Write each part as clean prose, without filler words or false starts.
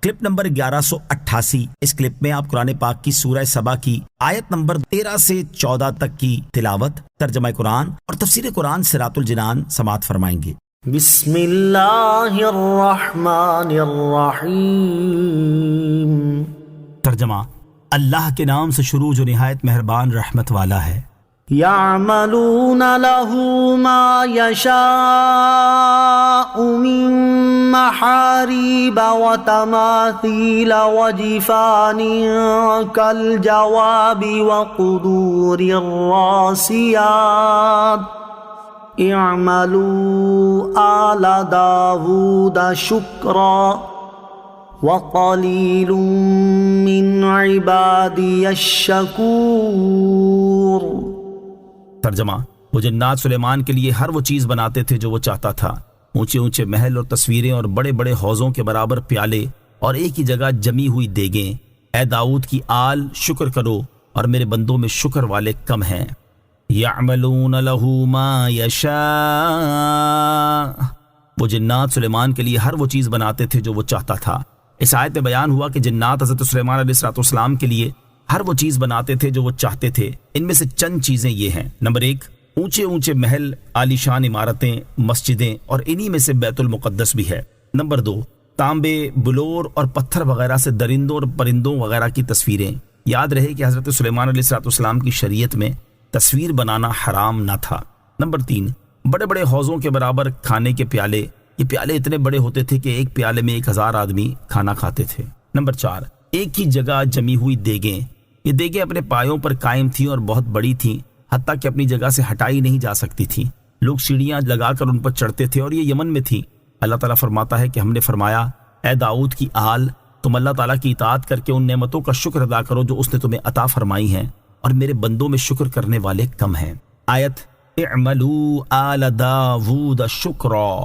Clip number 1188۔ اس clip میں آپ قرآن پاک کی سورہ سبا کی آیت نمبر 13 سے 14 تک کی تلاوت، ترجمہ قرآن اور تفسیر قرآن صراط الجنان سماعت فرمائیں گے۔ بسم اللہ الرحمن الرحیم۔ ترجمہ: اللہ کے نام سے شروع جو نہایت مہربان رحمت والا ہے۔ یعملون له ما یشاء من محاریب وتماثیل وجفان کالجواب وقدور الراسیات اعملوا آل داود شکرا وقلیل من عبادی الشکور۔ ترجمہ: وہ جنات سلیمان کے لیے ہر وہ چیز بناتے تھے جو وہ چاہتا تھا، اونچے اونچے محل اور تصویریں اور بڑے بڑے حوضوں کے برابر پیالے اور ایک ہی جگہ جمی ہوئی دیگیں۔ اے داؤد کی آل، شکر کرو اور میرے بندوں میں شکر والے کم ہیں۔ یعملون لہ ما یشاء، وہ جنات سلیمان کے لیے ہر وہ چیز بناتے تھے جو وہ چاہتا تھا۔ اس آیت میں بیان ہوا کہ جنات حضرت سلیمان علیہ السلام کے لیے ہر وہ چیز بناتے تھے جو وہ چاہتے تھے۔ ان میں سے چند چیزیں یہ ہیں۔ نمبر 1، اونچے اونچے محل، عالیشان عمارتیں، مسجدیں، اور انہی میں سے بیت المقدس بھی ہے۔ نمبر 2، تانبے، بلور اور پتھر وغیرہ سے درندوں اور پرندوں وغیرہ کی تصویریں۔ یاد رہے کہ حضرت سلیمان علیہ السلام کی شریعت میں تصویر بنانا حرام نہ تھا۔ نمبر 3، بڑے بڑے حوضوں کے برابر کھانے کے پیالے۔ یہ پیالے اتنے بڑے ہوتے تھے کہ ایک پیالے میں 1000 آدمی کھانا کھاتے تھے۔ نمبر 4، ایک ہی جگہ جمی ہوئی دیگیں۔ یہ دیگیں اپنے پایوں پر قائم تھیں اور بہت بڑی تھیں، حتیٰ کہ اپنی جگہ سے ہٹائی نہیں جا سکتی تھیں۔ لوگ سیڑھیاں لگا کر ان پر چڑھتے تھے اور یہ یمن میں تھی۔ اللہ تعالیٰ فرماتا ہے کہ ہم نے فرمایا، اے داؤد کی آل، تم اللہ تعالیٰ کی اطاعت کر کے ان نعمتوں کا شکر ادا کرو جو اس نے تمہیں عطا فرمائی ہیں، اور میرے بندوں میں شکر کرنے والے کم ہیں۔ آیت اعملوا آل داود شکرا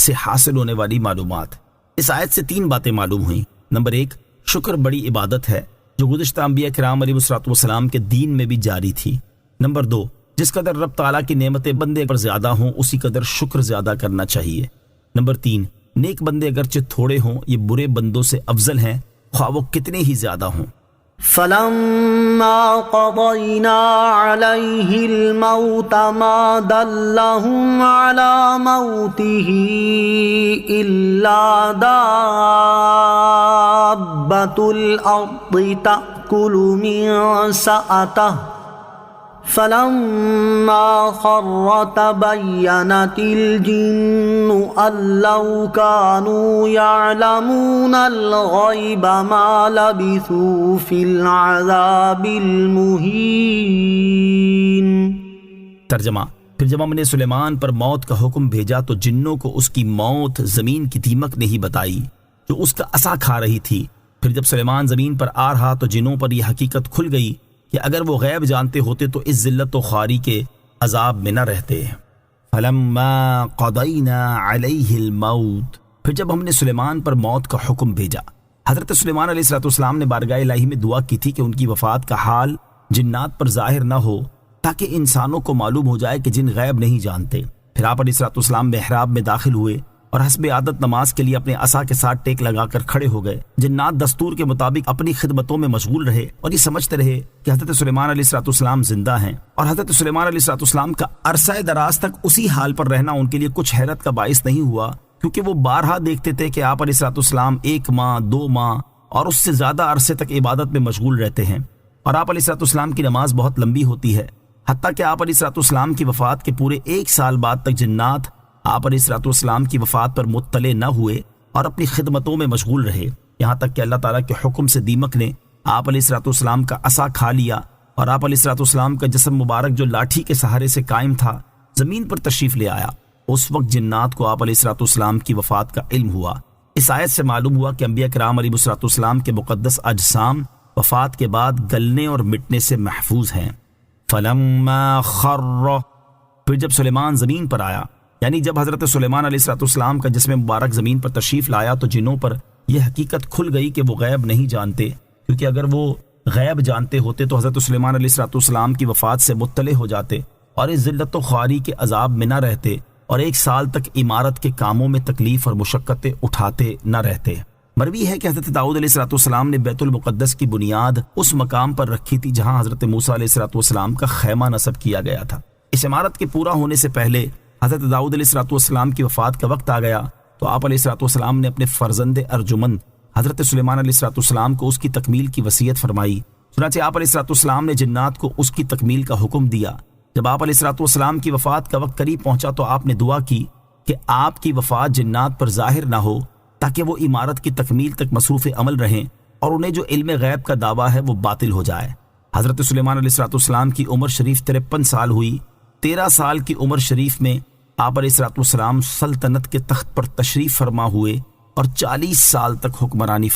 سے حاصل ہونے والی معلومات۔ اس آیت سے 3 باتیں معلوم ہوئیں۔ نمبر 1، شکر بڑی عبادت ہے جو گزشتہ انبیاء کرام علیہ السلام کے دین میں بھی جاری تھی۔ نمبر 2، جس قدر رب تعالیٰ کی نعمتیں بندے پر زیادہ ہوں اسی قدر شکر زیادہ کرنا چاہیے۔ نمبر 3، نیک بندے اگرچہ تھوڑے ہوں یہ برے بندوں سے افضل ہیں خواہ وہ کتنے ہی زیادہ ہوں۔ فلما قضينا عليه الموت ما دلهم على موته إلا دابة الأرض تأكل من سأته فلما خر تبينت الجن أن لو كانوا يعلمون الغيب ما لبثوا في العذاب المهين۔ ترجمہ: پھر جب ہم نے سلیمان پر موت کا حکم بھیجا تو جنوں کو اس کی موت زمین کی دیمک نے ہی بتائی جو اس کا عصا کھا رہی تھی۔ پھر جب سلیمان زمین پر آ رہا تو جنوں پر یہ حقیقت کھل گئی کہ اگر وہ غیب جانتے ہوتے تو اس ذلت و خواری کے عذاب میں نہ رہتے۔ فلما قضینا علیہ الموت، پھر جب ہم نے سلیمان پر موت کا حکم بھیجا۔ حضرت سلیمان علیہ السلام نے بارگاہ الہی میں دعا کی تھی کہ ان کی وفات کا حال جنات پر ظاہر نہ ہو تاکہ انسانوں کو معلوم ہو جائے کہ جن غیب نہیں جانتے۔ پھر آپ علیہ السلام محراب میں داخل ہوئے اور حسب عادت نماز کے لیے اپنے عصا کے ساتھ ٹیک لگا کر کھڑے ہو گئے۔ جنات دستور کے مطابق اپنی خدمتوں میں مشغول رہے اور یہ سمجھتے رہے کہ حضرت سلیمان علیہ السلام زندہ ہیں، اور حضرت سلیمان علیہ السلام کا عرصہ دراز تک اسی حال پر رہنا ان کے لیے کچھ حیرت کا باعث نہیں ہوا، کیونکہ وہ بارہا دیکھتے تھے کہ آپ علیہ السلام 1 ماہ 2 ماہ اور اس سے زیادہ عرصے تک عبادت میں مشغول رہتے ہیں، اور آپ علیہ السلام کی نماز بہت لمبی ہوتی ہے، حتیٰ کہ آپ علیہ السلام کی وفات کے پورے 1 سال بعد تک جنات آپ علیہ السلام کی وفات پر مطلع نہ ہوئے اور اپنی خدمتوں میں مشغول رہے، یہاں تک کہ اللہ تعالیٰ کے حکم سے دیمک نے آپ علیہ السلام کا عصا کھا لیا اور آپ علیہ السلام کا جسم مبارک جو لاٹھی کے سہارے سے قائم تھا زمین پر تشریف لے آیا۔ اس وقت جنات کو آپ علیہ السلام کی وفات کا علم ہوا۔ اس آیت سے معلوم ہوا کہ انبیاء کرام علیہ السلام کے مقدس اجسام وفات کے بعد گلنے اور مٹنے سے محفوظ ہیں۔ فلما خر، پھر جب سلیمان زمین پر آیا، یعنی جب حضرت سلیمان علیہ السلام کا جسم مبارک زمین پر تشریف لایا تو جنوں پر یہ حقیقت کھل گئی کہ وہ غیب نہیں جانتے، کیونکہ اگر وہ غیب جانتے ہوتے تو حضرت سلیمان علیہ السلام کی وفات سے مطلع ہو جاتے اور اس ذلت و خواری کے عذاب میں نہ رہتے اور 1 سال تک عمارت کے کاموں میں تکلیف اور مشقتیں اٹھاتے نہ رہتے۔ مروی ہے کہ حضرت داؤد علیہ السلام نے بیت المقدس کی بنیاد اس مقام پر رکھی تھی جہاں حضرت موسیٰ علیہ السلام کا خیمہ نصب کیا گیا تھا۔ اس عمارت کے پورا ہونے سے پہلے حضرت داؤد علیہ السلام کی وفات کا وقت آ گیا تو آپ علیہ السلام نے اپنے فرزند ارجمند حضرت سلیمان علیہ السلام کو اس کی تکمیل کی وصیت فرمائی۔ چنانچہ آپ علیہ السلام نے جنات کو اس کی تکمیل کا حکم دیا۔ جب آپ علیہ السلام کی وفات کا وقت قریب پہنچا تو آپ نے دعا کی کہ آپ کی وفات جنات پر ظاہر نہ ہو تاکہ وہ عمارت کی تکمیل تک مصروف عمل رہیں اور انہیں جو علم غیب کا دعویٰ ہے وہ باطل ہو جائے۔ حضرت سلیمان علیہ السلام کی عمر شریف 53 سال ہوئی۔ 13 سال کی عمر شریف میں آپ علیہ السلام سلطنت کے تخت پر تشریف فرما ہوئے اور 40 سال تک حکمرانی